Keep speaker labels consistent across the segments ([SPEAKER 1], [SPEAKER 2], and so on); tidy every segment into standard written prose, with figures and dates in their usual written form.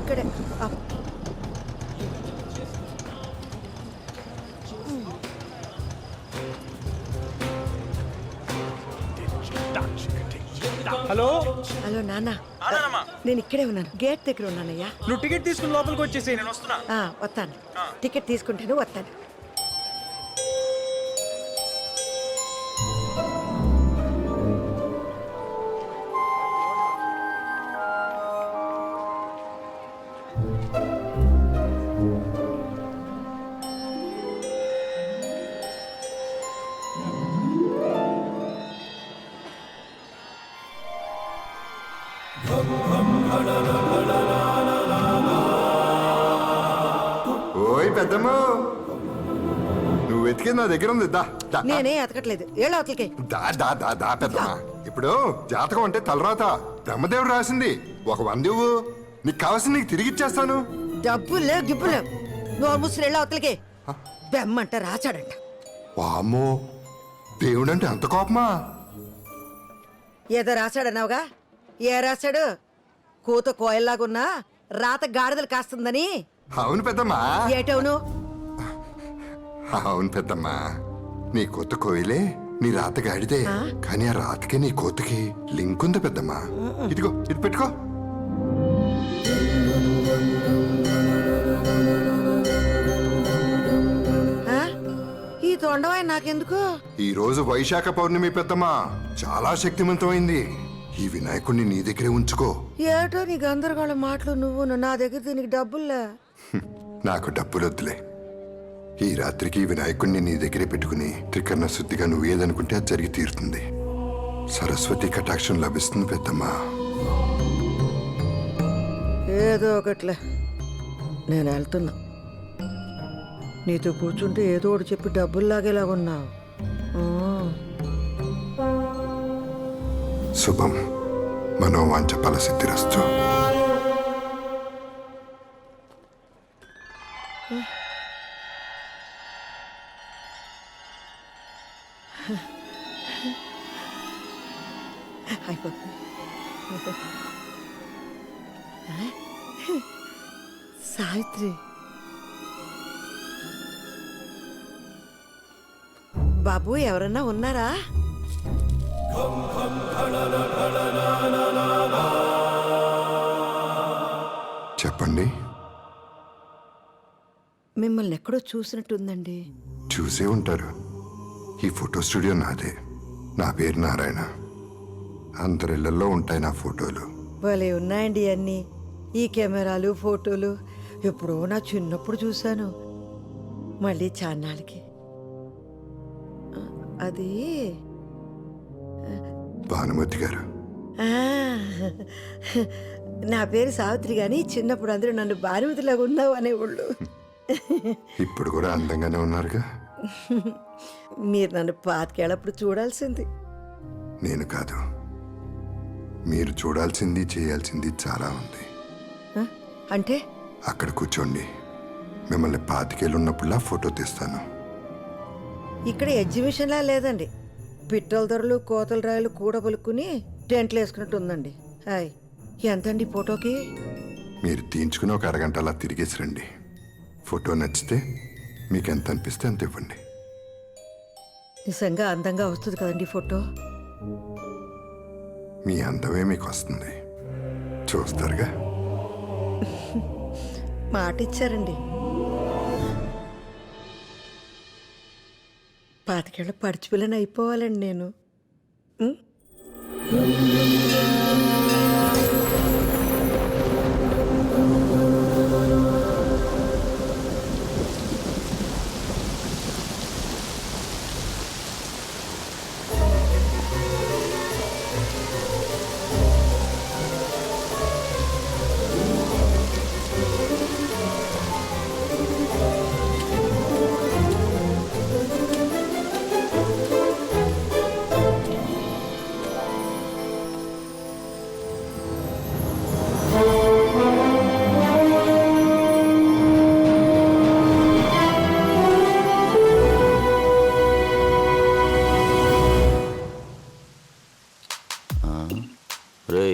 [SPEAKER 1] ఇక్కడే.
[SPEAKER 2] Hello
[SPEAKER 1] hello నాన్న, నేను ఇక్కడే ఉన్నాను, గేట్ దగ్గర ఉన్నానయ్యా.
[SPEAKER 2] నువ్వు టికెట్ తీసుకుని లోపలికి వచ్చేసి నేను వస్తున్నా.
[SPEAKER 1] వస్తాను. టికెట్ తీసుకుంటాను, వస్తాను.
[SPEAKER 3] ఓయ్ పెద్దమ్మ, నువ్వు వెతికేది నా దగ్గర ఉంది. దా దా
[SPEAKER 1] నేనే ఎతకట్లేదు, ఏళ్ళ అవతలకి.
[SPEAKER 3] దా దా దా దా పెద్దమ్మ. ఇప్పుడు జాతకం అంటే తలరాత బ్రహ్మదేవుడు రాసింది. ఒక 100 ఇవ్వు, నీకు కావాల్సింది నీకు తిరిగి ఇచ్చేస్తాను.
[SPEAKER 1] డబ్బులు లేవు, గిబ్బులు లేవు. నోరు ముసురు ఏళ్ళ అవతలకి. బెమ్మంట రాచాడంట.
[SPEAKER 3] వామ్మో, దేవుడంటే అంత కోపమా?
[SPEAKER 1] ఏదో రాశాడన్నావుగా, ఏ రాశాడు? కూత కోయల్లాగున్నా రాత గాడిదలు కాస్తుందని.
[SPEAKER 3] అవును పెద్దమ్మా,
[SPEAKER 1] ఏటవును?
[SPEAKER 3] అవును పెద్దమ్మా. నీ కొత్త కోయిలే నీ రాత గాడిదే, కానీ ఆ రాతకి నీ కోతకి లింక్ ఉంది పెద్దమ్మా. ఇదిగో ఇది పెట్టుకో.
[SPEAKER 1] ఈ తొండవాయి నాకెందుకు?
[SPEAKER 3] ఈ రోజు వైశాఖ పౌర్ణమి పెద్దమ్మా, చాలా శక్తివంతమైంది. ఈ వినాయకుడిని నీ దగ్గరే ఉంచుకో.
[SPEAKER 1] ఏటో నీ గందరగోళం మాటలు నువ్వు. నా దగ్గర దీనికి డబ్బుల్లా.
[SPEAKER 3] నాకు డబ్బులొద్దులే. ఈ రాత్రికి ఈ వినాయకుడిని నీ దగ్గరే పెట్టుకుని త్రికరణ శుద్ధిగా నువ్వు ఏదనుకుంటే అది జరిగి తీరుతుంది. సరస్వతి కటాక్షం లభిస్తుంది పెద్దమ్మా.
[SPEAKER 1] ఏదో ఒకట్లే, నేను వెళ్తున్నా. నీతో కూర్చుంటే ఏదో ఒకటి చెప్పి డబ్బులు లాగేలాగున్నావు.
[SPEAKER 3] శుభం, మనోవాంఛ ఫలసిద్ధిరస్తు.
[SPEAKER 1] సావిత్రి, బాబు ఎవరన్నా ఉన్నారా?
[SPEAKER 3] చెప్పండి.
[SPEAKER 1] మిమ్మల్ని ఎక్కడో చూసినట్టుందండి.
[SPEAKER 3] చూసే ఉంటారు. ఈ ఫోటో స్టూడియో నాదే. నా పేరు నారాయణ. అందరిళ్లలో ఉంటాయి నా ఫోటోలు.
[SPEAKER 1] భలే ఉన్నాయండి అన్నీ. ఈ కెమెరాలు, ఫోటోలు ఎప్పుడో నా చిన్నప్పుడు చూశాను. మళ్ళీ చాన్నాళ్ళకి. అది
[SPEAKER 3] భానుమతి గారు.
[SPEAKER 1] నా పేరు సావిత్రి, గాని చిన్నప్పుడు అందరూ నన్ను భానుమతిలాగా ఉన్నావు అనేవాళ్ళు.
[SPEAKER 3] ఇప్పుడు కూడా అందంగానే ఉన్నారుగా.
[SPEAKER 1] మీరు నన్ను పాతికేళ్ళప్పుడు చూడాల్సింది.
[SPEAKER 3] నేను కాదు, మీరు చూడాల్సింది చేయాల్సింది చాలా ఉంది.
[SPEAKER 1] అంటే
[SPEAKER 3] అక్కడ కూర్చోండి. మిమ్మల్ని 25 ఏళ్ళు ఉన్నప్పుడులా ఫోటో తీస్తాను.
[SPEAKER 1] ఇక్కడ ఎగ్జిబిషన్లా లేదండి. పిట్టల ధరలు, కోతల రాయలు కూడబలుక్కుని టెంట్లు వేసుకున్నట్టు ఉందండి. హాయ్, ఎంతండి ఫోటోకి?
[SPEAKER 3] మీరు తీయించుకుని ఒక అరగంట అలా తిరిగేసి రండి. ఫోటో నచ్చితే మీకు ఎంత అనిపిస్తే అంత ఇవ్వండి.
[SPEAKER 1] నిజంగా అందంగా వస్తుంది కదండి ఫోటో.
[SPEAKER 3] మీ అందమే మీకు వస్తుంది, చూస్తారుగా.
[SPEAKER 1] మాట ఇచ్చారండి. 25 ఏళ్ళ పడిచిపిల్లని అయిపోవాలండి నేను.
[SPEAKER 4] రే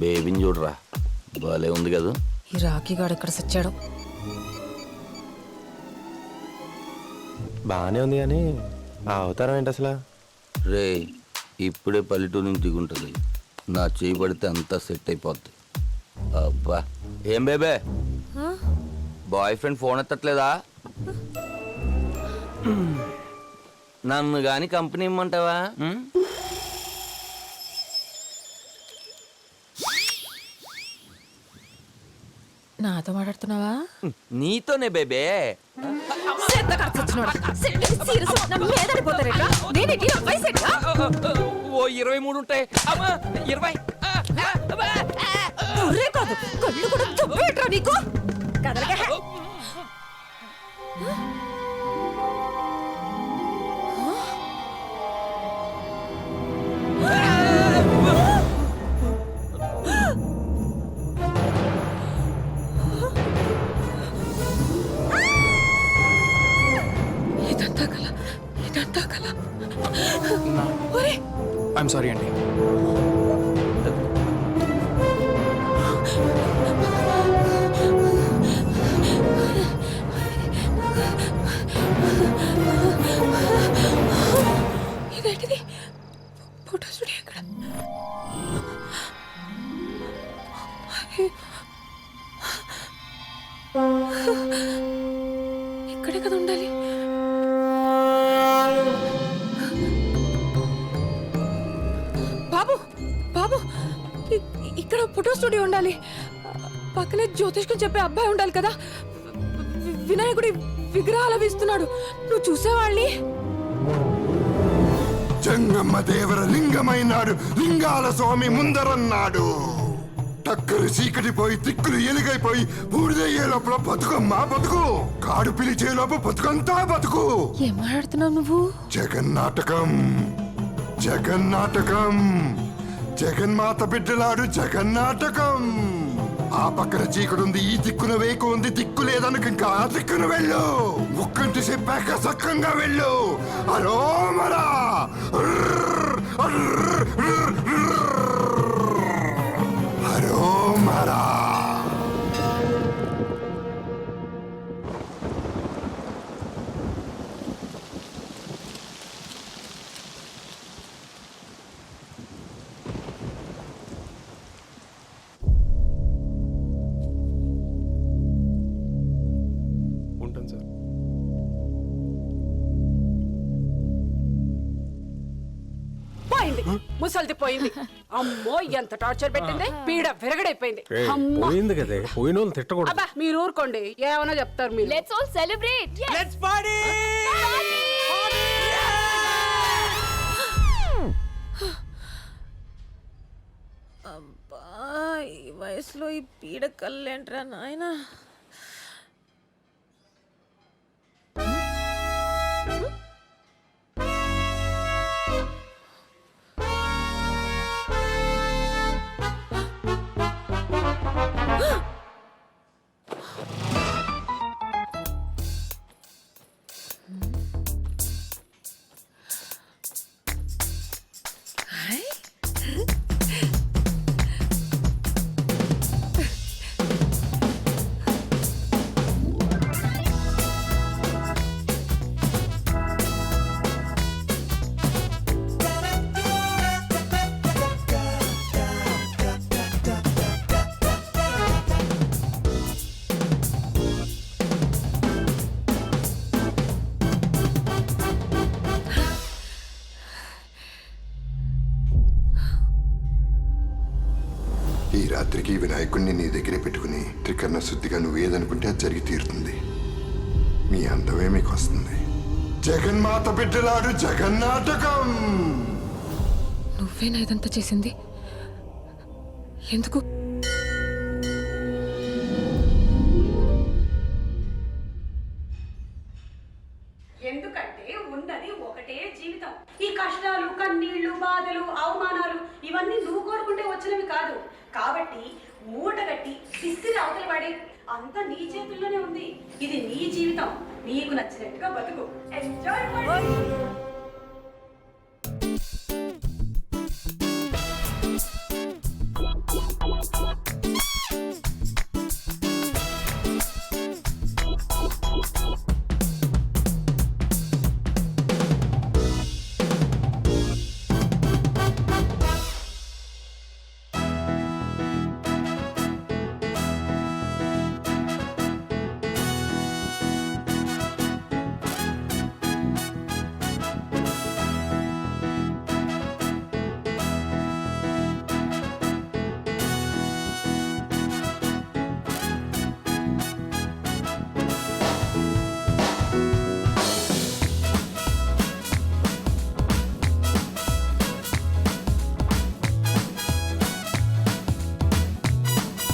[SPEAKER 4] బేబీని చూడరా, భలే ఉంది కదా. ఈ రాఖీ గాడు ఎక్కడ సచ్చాడు?
[SPEAKER 5] బాగానే ఉంది కానీ ఆ అవతారం ఏంటి అసలు?
[SPEAKER 6] రే ఇప్పుడే పల్లెటూరు నుంచి దిగుంటుంది. నా చేయి పడితే అంతా సెట్ అయిపోద్ది. అబ్బా ఏం బేబే, బాయ్ ఫ్రెండ్ ఫోన్ ఎత్తట్లేదా? నన్ను గాని కంపెనీ ఇమ్మంటావా?
[SPEAKER 4] నాతో మాట్లాడుతున్నావా?
[SPEAKER 6] నీతోనే బేబే. ఓ 23 ఉంటాయి. అమ్మా 20.
[SPEAKER 4] కళ్ళు కూడా చుట్టూ నీకు ఇదంతా కల, ఇదంతా కల.
[SPEAKER 2] ఐఎమ్ సారీ అండి.
[SPEAKER 4] ఇదేంటిది? ఫోటో స్టూడియో ఎక్కడ? ఇక్కడే కదా ఉండాలి. బాబు బాబు, ఇక్కడ ఫోటో స్టూడియో ఉండాలి. పక్కనే జ్యోతిష్కం చెప్పే అబ్బాయి ఉండాలి కదా. వినాయకుడి విగ్రహాలు వేస్తున్నాడు. నువ్వు చూసేవాళ్ళని.
[SPEAKER 3] జంగమ్మ దేవర లింగమైనాడు, లింగాల స్వామి ముందరన్నాడు. టక్కరు చీకటిపోయి తిక్కులు ఎలుగైపోయి బూడిదయ్యే లోపల బతుకమ్మా బతుకు, కాడు పిలిచే లోపల బతుకంతా బతుకు.
[SPEAKER 4] ఏం మాట్లాడుతున్నావు నువ్వు?
[SPEAKER 3] జగన్నాటకం, జగన్నాటకం, జగన్మాత బిడ్డలాడు జగన్నాటకం. ఆ పక్కన చీకడుంది, ఈ దిక్కున వేకు ఉంది. దిక్కు లేదనుక ఇంకా ఆ దిక్కున వెళ్ళు. ముక్కంటి చెప్పాక సక్కంగా వెళ్ళు. అరోమరా అరోమరా.
[SPEAKER 5] ఉంటాను సార్.
[SPEAKER 7] పోయింది, ముసల్ది పోయింది. అమ్మో ఎంత టార్చర్ పెట్టింది. పీడ విరగడైపోయింది. అమ్మా
[SPEAKER 5] పోయింది కదే, పోయిన వాళ్ళు తిట్టకూడదు.
[SPEAKER 7] అబ్బా మీరు ఊరుకోండి, ఏమన్నా చెప్తారు మీరు.
[SPEAKER 4] Let's all celebrate.
[SPEAKER 2] Let's party.
[SPEAKER 4] అబ్బా, ఈ వయసులో ఈ పీడ కళ్ళేంట్రా నాయనా.
[SPEAKER 3] ఈ రాత్రికి వినాయకుడిని నీ దగ్గరే పెట్టుకుని త్రికరణ శుద్ధిగా నువ్వు ఏదనుకుంటే అది జరిగి తీరుతుంది. మీ అందమే మీకు వస్తుంది. జగన్మాత బిడ్డలాడు జగన్నాటకం.
[SPEAKER 4] నువ్వేనా ఇదంతా చేసింది? ఎందుకు?
[SPEAKER 7] ఎందుకంటే ఉన్నది ఒకటే జీవితం. ఈ కష్టాలు, కన్నీళ్లు, బాధలు, అవమానాలు ఇవన్నీ నువ్వు కోరుకుంటే వచ్చినవి కాదు. కాబట్టి మూటగట్టి విసిరి అవతల పడి, అంతా నీ చేతుల్లోనే ఉంది. ఇది నీ జీవితం, నీకు నచ్చినట్టుగా బతుకు. ఎంజాయ్.